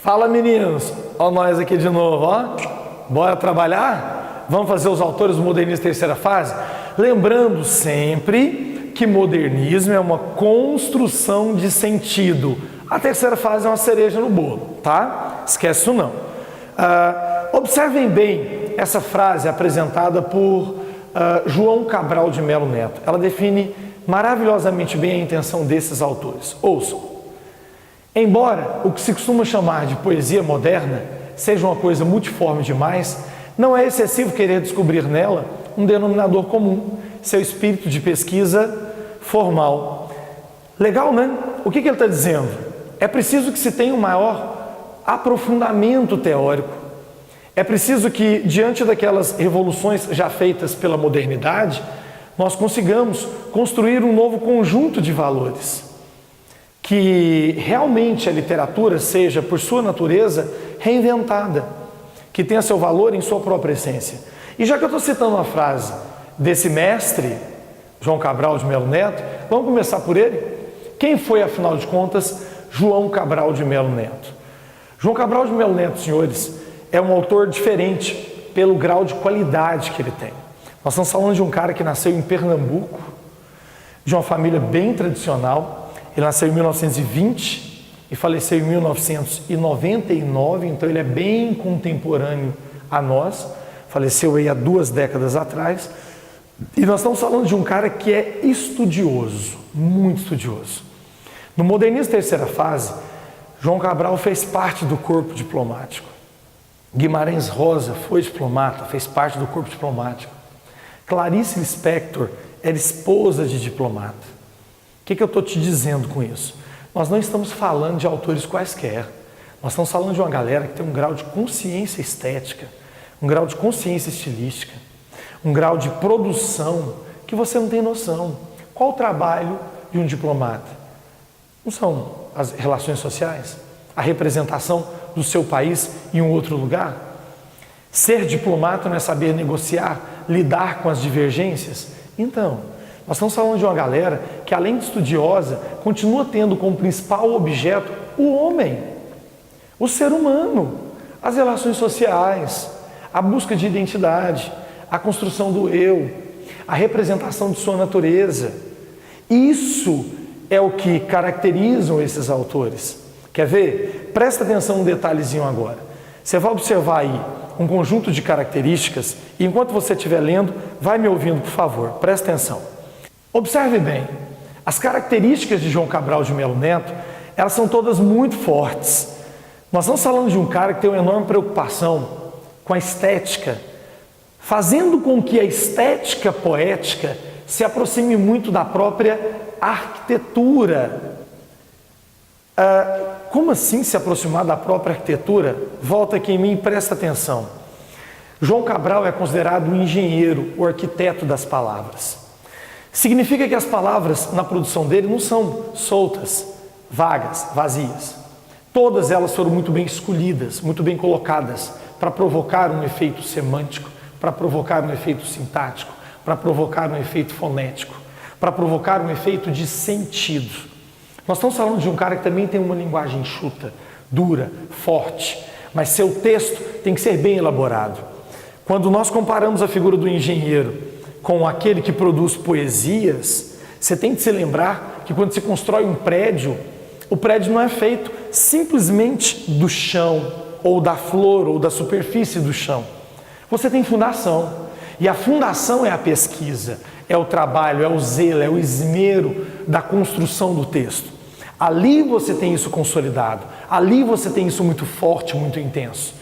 Fala, meninos, ó nós aqui de novo, ó. Bora trabalhar? Vamos fazer os autores do modernismo terceira fase? Lembrando sempre que modernismo é uma construção de sentido. A terceira fase é uma cereja no bolo, tá? Esquece isso não. Observem bem essa frase apresentada por João Cabral de Melo Neto. Ela define maravilhosamente bem a intenção desses autores. Ouçam. Embora o que se costuma chamar de poesia moderna seja uma coisa multiforme demais, não é excessivo querer descobrir nela um denominador comum, seu espírito de pesquisa formal. Legal, né? O que ele está dizendo? É preciso que se tenha um maior aprofundamento teórico. É preciso que, diante daquelas revoluções já feitas pela modernidade, nós consigamos construir um novo conjunto de valores. Que realmente a literatura seja, por sua natureza, reinventada, que tenha seu valor em sua própria essência. E já que eu estou citando uma frase desse mestre, João Cabral de Melo Neto, vamos começar por ele? Quem foi, afinal de contas, João Cabral de Melo Neto? João Cabral de Melo Neto, senhores, é um autor diferente pelo grau de qualidade que ele tem. Nós estamos falando de um cara que nasceu em Pernambuco, de uma família bem tradicional. Ele nasceu em 1920 e faleceu em 1999, então ele é bem contemporâneo a nós, faleceu aí há 2 décadas atrás. E nós estamos falando de um cara que é estudioso, muito estudioso. No modernismo terceira fase, João Cabral fez parte do corpo diplomático. Guimarães Rosa foi diplomata, fez parte do corpo diplomático. Clarice Lispector era esposa de diplomata. O que eu estou te dizendo com isso? Nós não estamos falando de autores quaisquer. Nós estamos falando de uma galera que tem um grau de consciência estética, um grau de consciência estilística, um grau de produção que você não tem noção. Qual o trabalho de um diplomata? Não são as relações sociais? A representação do seu país em um outro lugar? Ser diplomata não é saber negociar, lidar com as divergências? Então, nós estamos falando de uma galera que, além de estudiosa, continua tendo como principal objeto o homem, o ser humano, as relações sociais, a busca de identidade, a construção do eu, a representação de sua natureza. Isso é o que caracterizam esses autores. Quer ver? Presta atenção num detalhezinho agora. Você vai observar aí um conjunto de características e, enquanto você estiver lendo, vai me ouvindo, por favor. Presta atenção. Observe bem, as características de João Cabral de Melo Neto, elas são todas muito fortes. Nós estamos falando de um cara que tem uma enorme preocupação com a estética, fazendo com que a estética poética se aproxime muito da própria arquitetura. Como assim se aproximar da própria arquitetura? Volta aqui em mim e presta atenção. João Cabral é considerado o engenheiro, o arquiteto das palavras. Significa que as palavras na produção dele não são soltas, vagas, vazias. Todas elas foram muito bem escolhidas, muito bem colocadas para provocar um efeito semântico, para provocar um efeito sintático, para provocar um efeito fonético, para provocar um efeito de sentido. Nós estamos falando de um cara que também tem uma linguagem enxuta, dura, forte, mas seu texto tem que ser bem elaborado. Quando nós comparamos a figura do engenheiro com aquele que produz poesias, você tem que se lembrar que quando se constrói um prédio, o prédio não é feito simplesmente do chão, ou da flor, ou da superfície do chão. Você tem fundação, e a fundação é a pesquisa, é o trabalho, é o zelo, é o esmero da construção do texto. Ali você tem isso consolidado, ali você tem isso muito forte, muito intenso.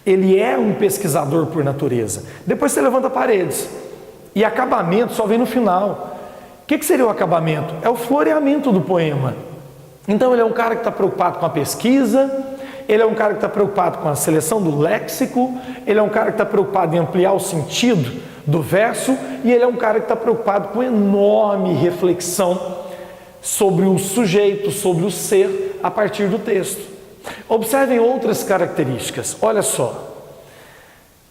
Ele é um pesquisador por natureza. Depois você levanta paredes. E acabamento só vem no final. O que seria o acabamento? É o floreamento do poema. Então ele é um cara que está preocupado com a pesquisa, ele é um cara que está preocupado com a seleção do léxico, ele é um cara que está preocupado em ampliar o sentido do verso, e ele é um cara que está preocupado com enorme reflexão sobre o sujeito, sobre o ser, a partir do texto. Observem outras características. Olha só.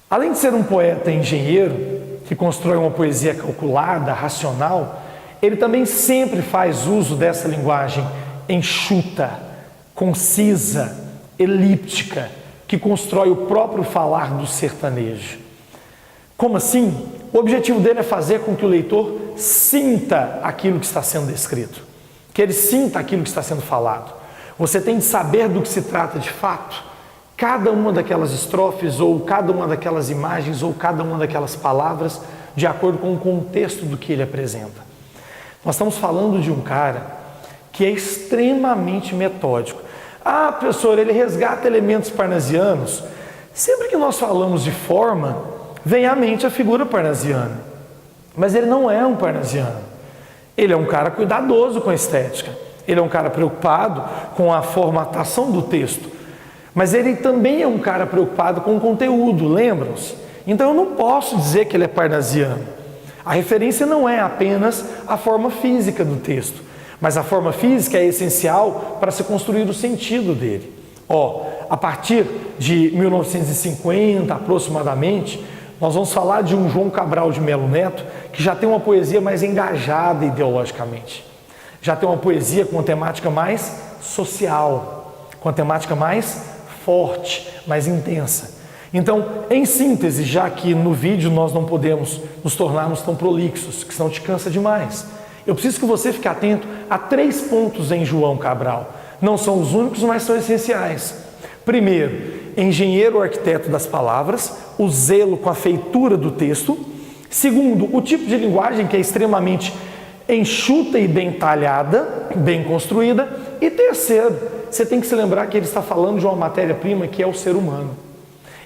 Além de ser um poeta engenheiro, que constrói uma poesia calculada, racional, ele também sempre faz uso dessa linguagem enxuta, concisa, elíptica, que constrói o próprio falar do sertanejo. Como assim? O objetivo dele é fazer com que o leitor sinta aquilo que está sendo descrito, que ele sinta aquilo que está sendo falado. Você tem de saber do que se trata de fato. Cada uma daquelas estrofes, ou cada uma daquelas imagens, ou cada uma daquelas palavras, de acordo com o contexto do que ele apresenta. Nós estamos falando de um cara que é extremamente metódico. Ah, professor, ele resgata elementos parnasianos. Sempre que nós falamos de forma, vem à mente a figura parnasiana. Mas ele não é um parnasiano. Ele é um cara cuidadoso com a estética. Ele é um cara preocupado com a formatação do texto. Mas ele também é um cara preocupado com o conteúdo, lembram-se? Então eu não posso dizer que ele é parnasiano. A referência não é apenas a forma física do texto, mas a forma física é essencial para se construir o sentido dele. A partir de 1950 aproximadamente, nós vamos falar de um João Cabral de Melo Neto que já tem uma poesia mais engajada ideologicamente. Já tem uma poesia com uma temática mais social, com uma temática mais forte, mais intensa. Então, em síntese, já que no vídeo nós não podemos nos tornarmos tão prolixos, que senão te cansa demais, eu preciso que você fique atento a 3 pontos em João Cabral. Não são os únicos, mas são essenciais. Primeiro, engenheiro arquiteto das palavras, o zelo com a feitura do texto. Segundo, o tipo de linguagem que é extremamente enxuta e bem talhada, bem construída. E terceiro, você tem que se lembrar que ele está falando de uma matéria-prima que é o ser humano.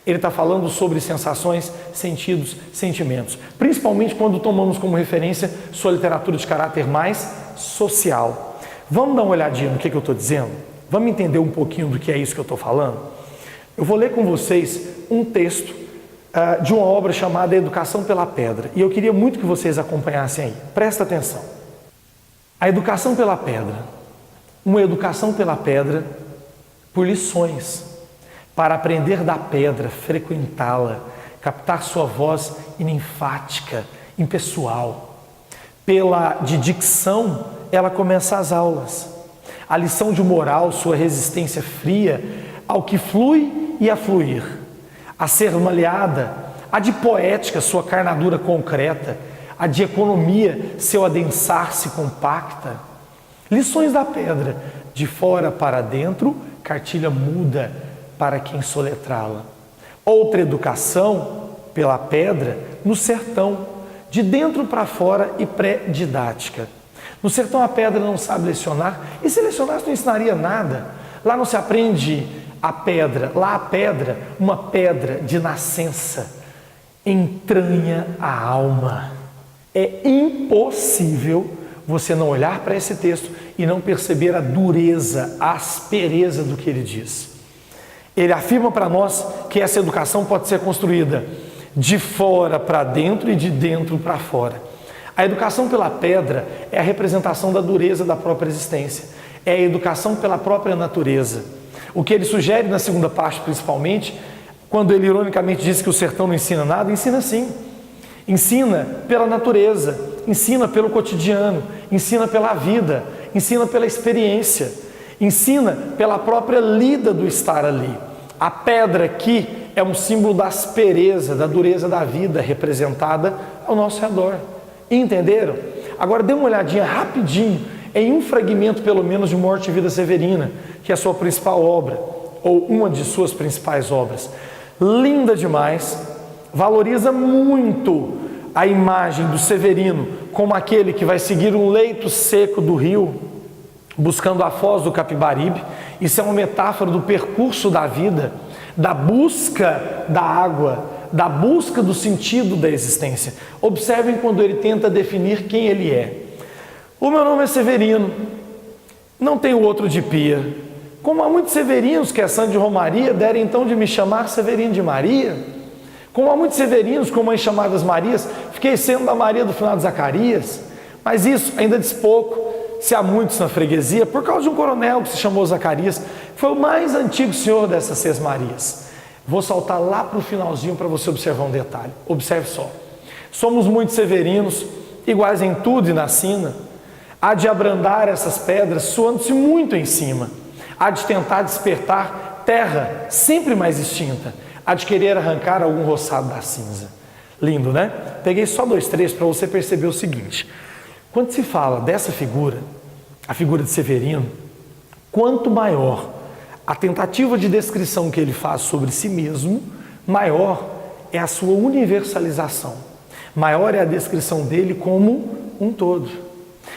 Ele está falando sobre sensações, sentidos, sentimentos. Principalmente quando tomamos como referência sua literatura de caráter mais social. Vamos dar uma olhadinha no que eu estou dizendo? Vamos entender um pouquinho do que é isso que eu estou falando? Eu vou ler com vocês um texto de uma obra chamada Educação pela Pedra. E eu queria muito que vocês acompanhassem aí. Presta atenção. A educação pela pedra. Uma educação pela pedra por lições. Para aprender da pedra, frequentá-la, captar sua voz ininfática, impessoal. De dicção, ela começa as aulas. A lição de moral, sua resistência fria ao que flui e a fluir. A ser maleada, a de poética, sua carnadura concreta. A de economia, seu adensar-se compacta. Lições da pedra, de fora para dentro, cartilha muda para quem soletrá-la. Outra educação pela pedra no sertão, de dentro para fora e pré-didática. No sertão a pedra não sabe lecionar, e se lecionasse não ensinaria nada. Lá não se aprende a pedra, lá a pedra, uma pedra de nascença, entranha a alma. É impossível você não olhar para esse texto e não perceber a dureza, a aspereza do que ele diz. Ele afirma para nós que essa educação pode ser construída de fora para dentro e de dentro para fora. A educação pela pedra é a representação da dureza da própria existência. É a educação pela própria natureza. O que ele sugere na segunda parte, principalmente, quando ele ironicamente diz que o sertão não ensina nada, ensina sim. Ensina pela natureza, ensina pelo cotidiano, ensina pela vida, ensina pela experiência, ensina pela própria lida do estar ali. A pedra aqui é um símbolo da aspereza, da dureza da vida representada ao nosso redor. Entenderam? Agora dê uma olhadinha rapidinho em um fragmento pelo menos de Morte e Vida Severina, que é a sua principal obra, ou uma de suas principais obras. Linda demais, valoriza muito a imagem do Severino como aquele que vai seguir um leito seco do rio, buscando a foz do Capibaribe. Isso é uma metáfora do percurso da vida, da busca da água, da busca do sentido da existência. Observem quando ele tenta definir quem ele é. O meu nome é Severino, não tenho outro de pia. Como há muitos Severinos que é santo de Romaria, deram então de me chamar Severino de Maria. Como há muitos Severinos com mães chamadas Marias, fiquei sendo da Maria do final de Zacarias. Mas isso ainda diz pouco. Se há muitos na freguesia, por causa de um coronel que se chamou Zacarias, que foi o mais antigo senhor dessas 6 Marias. Vou saltar lá para o finalzinho para você observar um detalhe. Observe só. Somos muitos severinos, iguais em tudo e na sina. Há de abrandar essas pedras, suando-se muito em cima. Há de tentar despertar terra sempre mais extinta, há de querer arrancar algum roçado da cinza. Lindo, né? Peguei só 2 trechos para você perceber o seguinte. Quando se fala dessa figura, a figura de Severino, quanto maior a tentativa de descrição que ele faz sobre si mesmo, maior é a sua universalização. Maior é a descrição dele como um todo.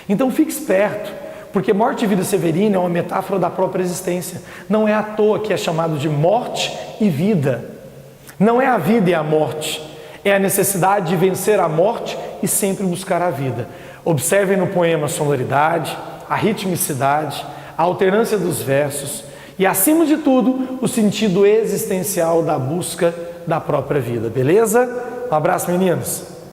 Então fique esperto, porque morte e vida severina é uma metáfora da própria existência. Não é à toa que é chamado de morte e vida. Não é a vida e a morte, é a necessidade de vencer a morte e sempre buscar a vida. Observem no poema a sonoridade, a ritmicidade, a alternância dos versos e, acima de tudo, o sentido existencial da busca da própria vida. Beleza? Um abraço, meninos!